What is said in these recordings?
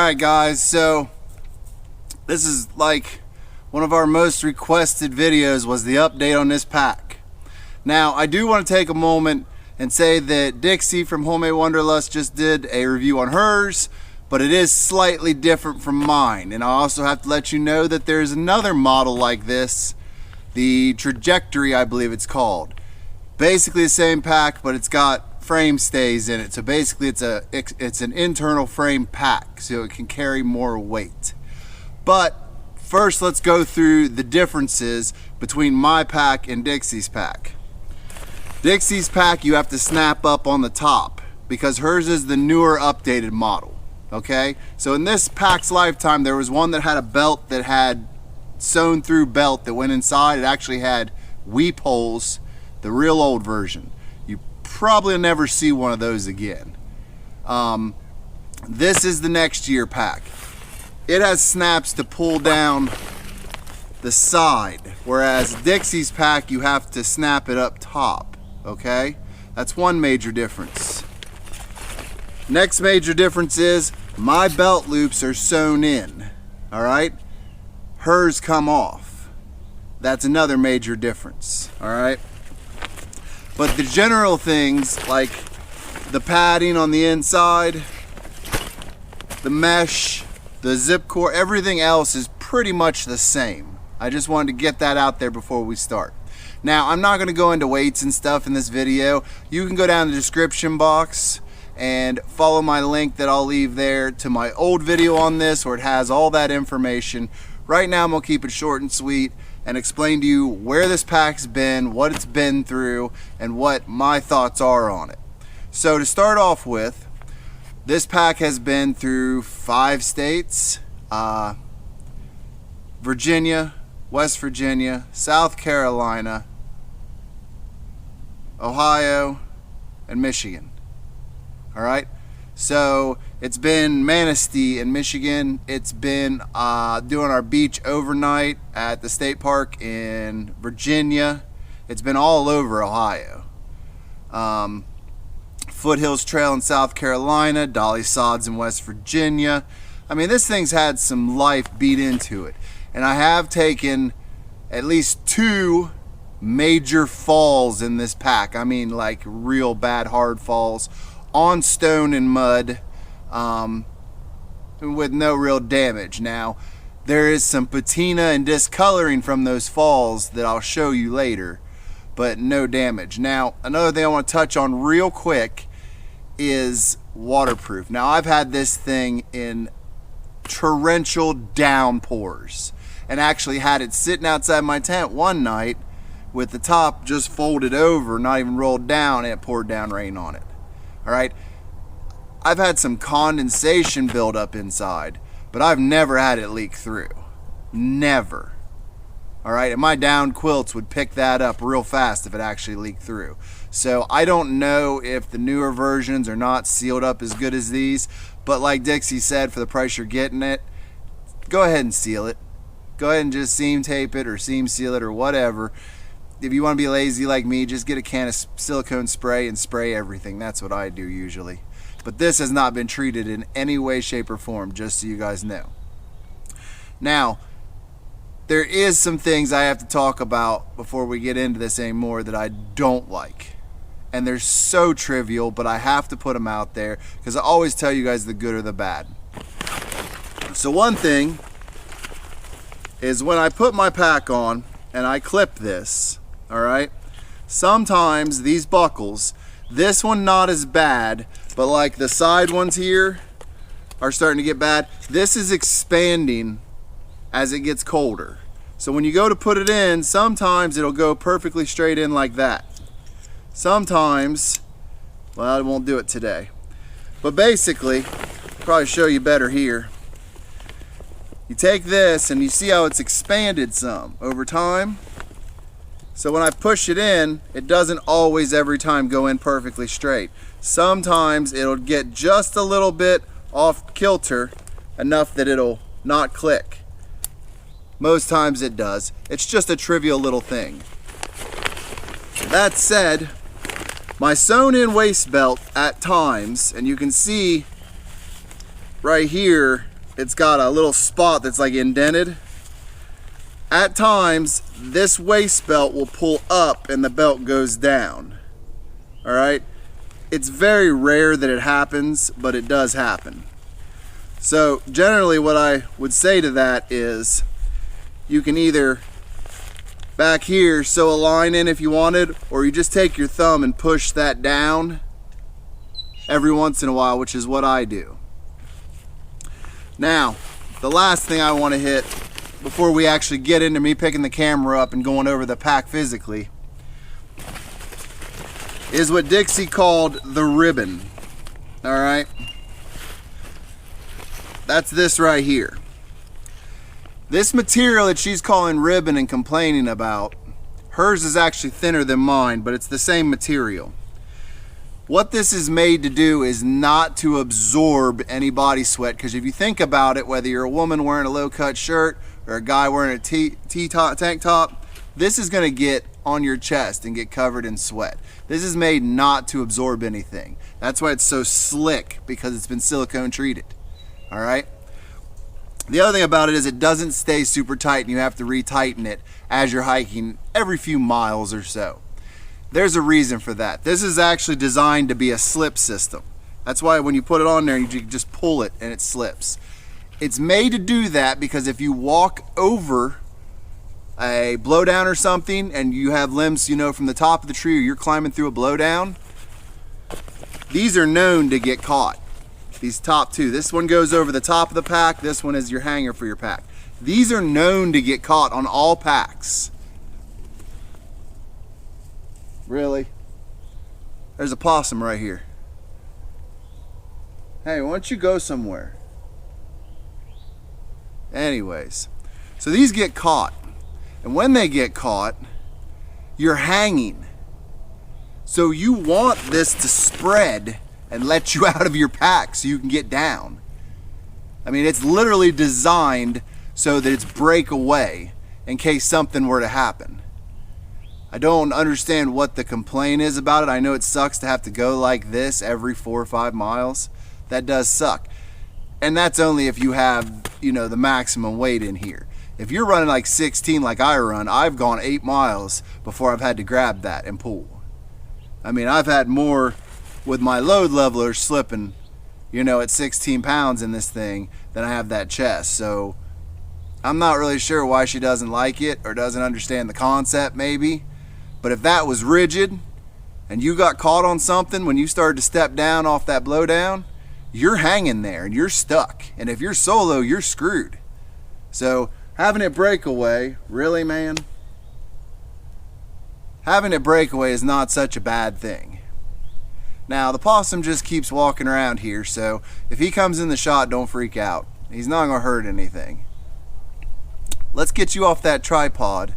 Alright guys, so this is like one of our most requested videos was the update on this pack. Now I do want to take a moment and say that Dixie from Homemade Wanderlust just did a review on hers, but it is slightly different from mine. And I also have to let you know that there's another model like this, the Trajectory I believe it's called. Basically the same pack, but it's got frame stays in it. So basically it's an internal frame pack, so it can carry more weight. But first let's go through the differences between my pack and Dixie's pack. Dixie's pack you have to snap up on the top because hers is the newer updated model. Okay, so in this pack's lifetime there was one that had a belt that had sewn through belt that went inside. It actually had weep holes, the real old version. You probably never see one of those again. This is the next year pack. It has snaps to pull down the side, whereas Dixie's pack you have to snap it up top. Okay, that's one major difference. Next major difference is my belt loops are sewn in. All right, hers come off. That's another major difference. All right, but the general things like the padding on the inside, the mesh, the zip core, everything else is pretty much the same. I just wanted to get that out there before we start. Now, I'm not going to go into weights and stuff in this video. You can go down in the description box and follow my link that I'll leave there to my old video on this, where it has all that information. Right now I'm going to keep it short and sweet and explain to you where this pack's been, what it's been through, and what my thoughts are on it. So to start off with, this pack has been through 5 states, Virginia, West Virginia, South Carolina, Ohio, and Michigan. All right, so it's been Manistee in Michigan. It's been doing our beach overnight at the state park in Virginia. It's been all over Ohio. Foothills Trail in South Carolina, Dolly Sods in West Virginia. I mean, this thing's had some life beat into it. And I have taken at least 2 major falls in this pack. I mean, like real bad hard falls on stone and mud with no real damage. Now, there is some patina and discoloring from those falls that I'll show you later, but no damage. Now, another thing I want to touch on real quick is waterproof. Now, I've had this thing in torrential downpours and actually had it sitting outside my tent one night with the top just folded over, not even rolled down, and it poured down rain on it. All right, I've had some condensation build up inside, but I've never had it leak through. Never. All right, and my down quilts would pick that up real fast if it actually leaked through. So I don't know if the newer versions are not sealed up as good as these, but like Dixie said, for the price you're getting it, go ahead and seal it. Go ahead and just seam tape it or seam seal it or whatever. If you want to be lazy like me, just get a can of silicone spray and spray everything. That's what I do usually. But this has not been treated in any way, shape, or form, just so you guys know. Now, there is some things I have to talk about before we get into this anymore that I don't like. And they're so trivial, but I have to put them out there because I always tell you guys the good or the bad. So one thing is when I put my pack on and I clip this, all right, sometimes these buckles, this one not as bad, but like the side ones here are starting to get bad. This is expanding as it gets colder. So when you go to put it in, sometimes it'll go perfectly straight in like that. Sometimes, well, I won't do it today. But basically, I'll probably show you better here. You take this and you see how it's expanded some over time. So when I push it in, it doesn't always every time go in perfectly straight. Sometimes it'll get just a little bit off kilter, enough that it'll not click. Most times it does. It's just a trivial little thing. That said, my sewn in waist belt at times, and you can see right here it's got a little spot that's like indented. At times, this waist belt will pull up and the belt goes down. All right? It's very rare that it happens, but it does happen. So generally what I would say to that is you can either back here sew a line in if you wanted, or you just take your thumb and push that down every once in a while, which is what I do. Now, the last thing I want to hit before we actually get into me picking the camera up and going over the pack physically is what Dixie called the ribbon. All right, that's this right here. This material that she's calling ribbon and complaining about, hers is actually thinner than mine, but it's the same material. What this is made to do is not to absorb any body sweat, because if you think about it, whether you're a woman wearing a low-cut shirt or a guy wearing a tank top, this is going to get on your chest and get covered in sweat. This is made not to absorb anything. That's why it's so slick, because it's been silicone treated. All right? The other thing about it is it doesn't stay super tight, and you have to retighten it as you're hiking every few miles or so. There's a reason for that. This is actually designed to be a slip system. That's why when you put it on there, you just pull it and it slips. It's made to do that because if you walk over a blowdown or something and you have limbs, you know, from the top of the tree, or you're climbing through a blowdown, these are known to get caught. These top two. This one goes over the top of the pack. This one is your hanger for your pack. These are known to get caught on all packs. Really? There's a possum right here. Hey, why don't you go somewhere? Anyways, so these get caught. And when they get caught, you're hanging. So you want this to spread and let you out of your pack so you can get down. I mean, it's literally designed so that it's breakaway in case something were to happen. I don't understand what the complaint is about it. I know it sucks to have to go like this every 4 or 5 miles. That does suck. And that's only if you have, you know, the maximum weight in here. If you're running like 16 like I run, I've gone 8 miles before I've had to grab that and pull. I mean, I've had more with my load leveler slipping, you know, at 16 pounds in this thing than I have that chest. So I'm not really sure why she doesn't like it or doesn't understand the concept maybe. But if that was rigid and you got caught on something when you started to step down off that blowdown, you're hanging there and you're stuck. And if you're solo, you're screwed. So having it break away, really, man? Having it break away is not such a bad thing. Now, the possum just keeps walking around here, so if he comes in the shot, don't freak out. He's not gonna hurt anything. Let's get you off that tripod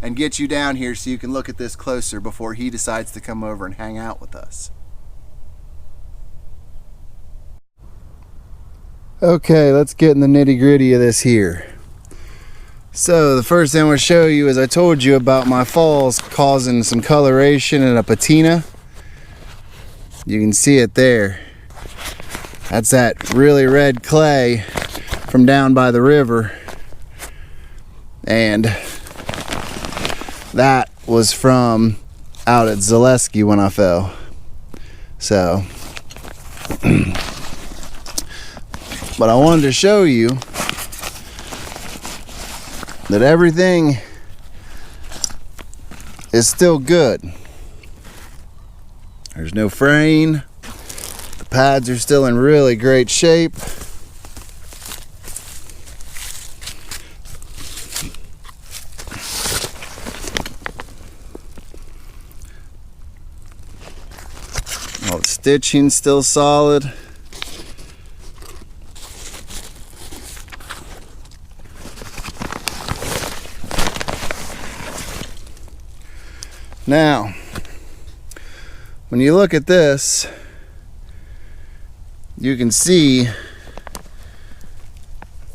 and get you down here so you can look at this closer before he decides to come over and hang out with us. Okay, let's get in the nitty-gritty of this here. So the first thing I'm going to show you is I told you about my falls causing some coloration and a patina. You can see it there. That's that really red clay from down by the river. And that was from out at Zaleski when I fell. So, but I wanted to show you that everything is still good. There's no fraying. The pads are still in really great shape. All the stitching's still solid. Now, when you look at this, you can see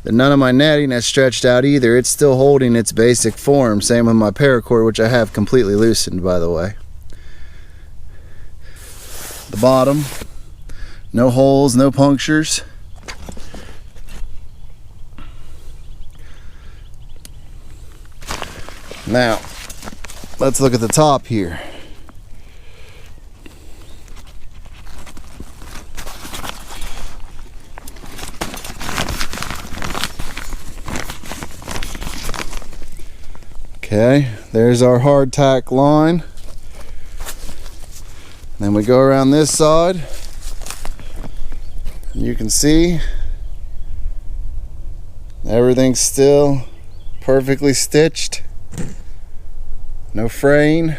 that none of my netting has stretched out either. It's still holding its basic form. Same with my paracord, which I have completely loosened, by the way. The bottom, no holes, no punctures. Now, let's look at the top here. Okay, there's our hardtack line. Then we go around this side. You can see everything's still perfectly stitched. No fraying.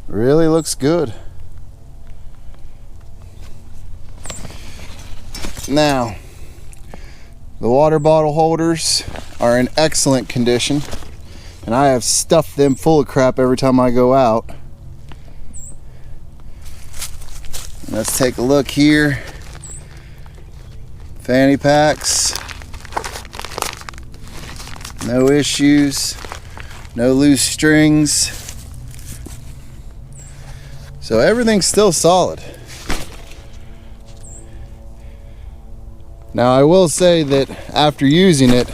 Really looks good. Now, the water bottle holders are in excellent condition, and I have stuffed them full of crap every time I go out. Let's take a look here. Fanny packs, no issues, no loose strings. So everything's still solid. Now I will say that after using it,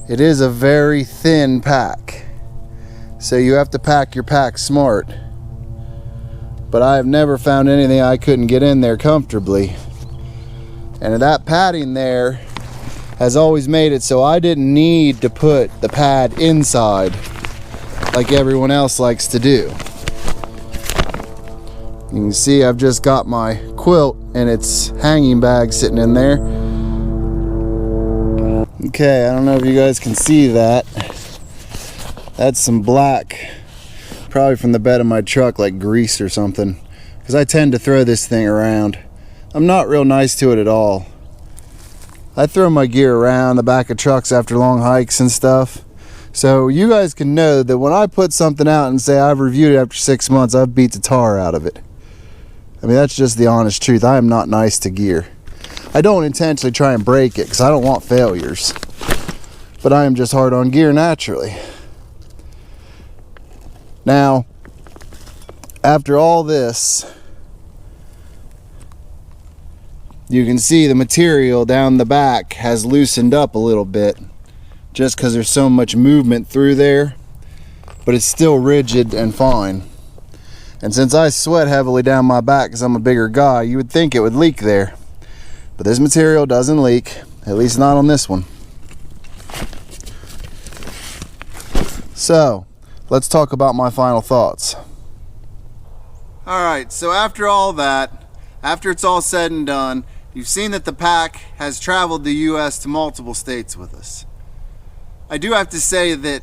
it is a very thin pack. So you have to pack your pack smart. But I have never found anything I couldn't get in there comfortably. And that padding there has always made it so I didn't need to put the pad inside like everyone else likes to do. You can see I've just got my quilt and its hanging bag sitting in there. Okay, I don't know if you guys can see that. That's some black, probably from the bed of my truck, like grease or something, because I tend to throw this thing around. I'm not real nice to it at all. I throw my gear around the back of trucks after long hikes and stuff. So you guys can know that when I put something out and say I've reviewed it after 6 months, I've beat the tar out of it. I mean, that's just the honest truth. I am not nice to gear. I don't intentionally try and break it because I don't want failures. But I am just hard on gear naturally. Now, after all this, you can see the material down the back has loosened up a little bit just because there's so much movement through there, but it's still rigid and fine. And since I sweat heavily down my back because I'm a bigger guy, you would think it would leak there. But this material doesn't leak, at least not on this one. So, let's talk about my final thoughts. Alright, so after all that, after it's all said and done, you've seen that the pack has traveled the US to multiple states with us. I do have to say that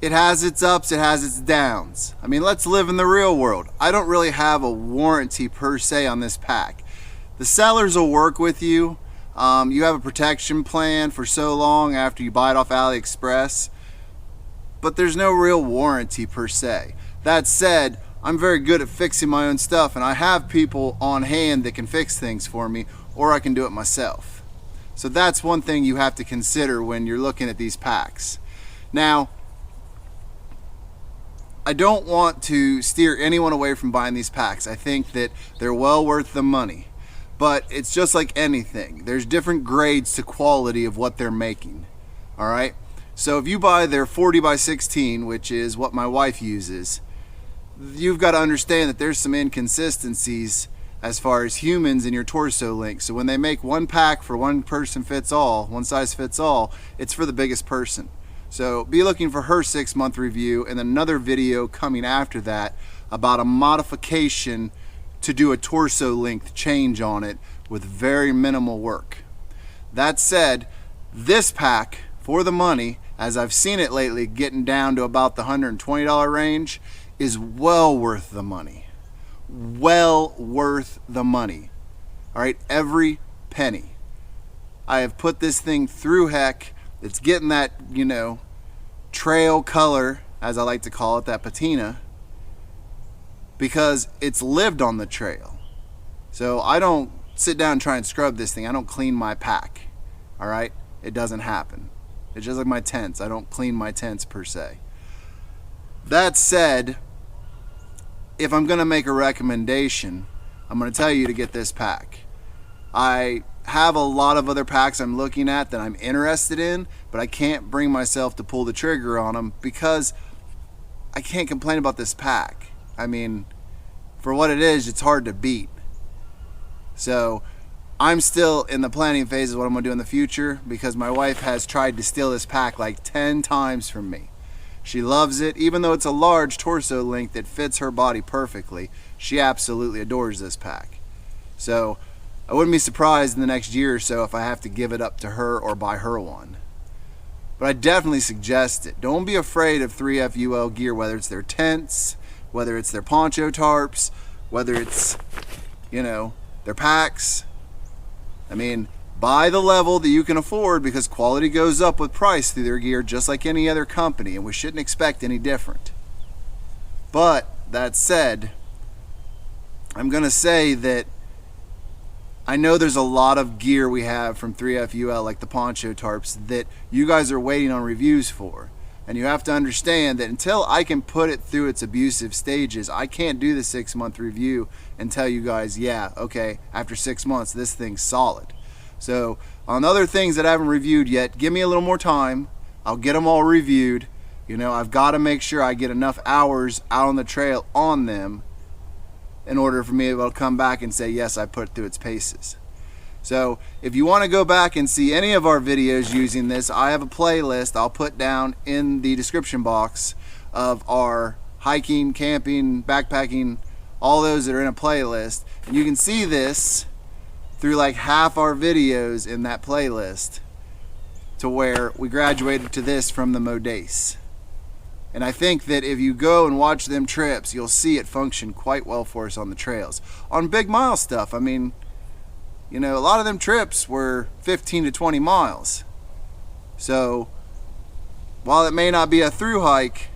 it has its ups, it has its downs. I mean, let's live in the real world. I don't really have a warranty per se on this pack. The sellers will work with you. You have a protection plan for so long after you buy it off AliExpress, but there's no real warranty per se. That said, I'm very good at fixing my own stuff, and I have people on hand that can fix things for me, or I can do it myself. So that's one thing you have to consider when you're looking at these packs. Now, I don't want to steer anyone away from buying these packs. I think that they're well worth the money, but it's just like anything. There's different grades to quality of what they're making, all right? So if you buy their 40 by 16, which is what my wife uses, you've got to understand that there's some inconsistencies as far as humans in your torso length. So when they make one pack for one person fits all, one size fits all, it's for the biggest person. So be looking for her 6-month review and another video coming after that about a modification to do a torso length change on it with very minimal work. That said, this pack, for the money, as I've seen it lately getting down to about the $120 range, is well worth the money. Well worth the money. All right, every penny. I have put this thing through heck. It's getting that, you know, trail color, as I like to call it, that patina, because it's lived on the trail. So I don't sit down and try and scrub this thing. I don't clean my pack. All right, it doesn't happen. It's just like my tents. I don't clean my tents per se. That said, if I'm gonna make a recommendation, I'm going to tell you to get this pack. I have a lot of other packs I'm looking at that I'm interested in, but I can't bring myself to pull the trigger on them because I can't complain about this pack. I mean, for what it is, it's hard to beat. So I'm still in the planning phase of what I'm going to do in the future because my wife has tried to steal this pack like 10 times from me. She loves it, even though it's a large torso length that fits her body perfectly. She absolutely adores this pack. So I wouldn't be surprised in the next year or so if I have to give it up to her or buy her one. But I definitely suggest it. Don't be afraid of 3F UL gear, whether it's their tents, whether it's their poncho tarps, whether it's, their packs. I mean, buy the level that you can afford because quality goes up with price through their gear just like any other company, and we shouldn't expect any different. But that said, I'm going to say that I know there's a lot of gear we have from 3F UL, like the poncho tarps, that you guys are waiting on reviews for. And you have to understand that until I can put it through its abusive stages, I can't do the 6-month review and tell you guys, yeah, okay, after 6 months, this thing's solid. So on other things that I haven't reviewed yet, give me a little more time. I'll get them all reviewed. I've got to make sure I get enough hours out on the trail on them in order for me to be able to come back and say, yes, I put it through its paces. So if you want to go back and see any of our videos using this, I have a playlist I'll put down in the description box of our hiking, camping, backpacking, all those that are in a playlist. And you can see this through like half our videos in that playlist to where we graduated to this from the Modace. And I think that if you go and watch them trips, you'll see it function quite well for us on the trails. On big mile stuff, I mean, a lot of them trips were 15 to 20 miles. So while it may not be a through hike,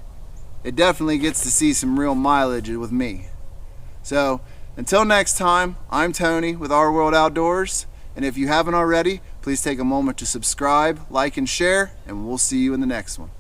it definitely gets to see some real mileage with me. So until next time, I'm Tony with Our World Outdoors. And if you haven't already, please take a moment to subscribe, like, and share, and we'll see you in the next one.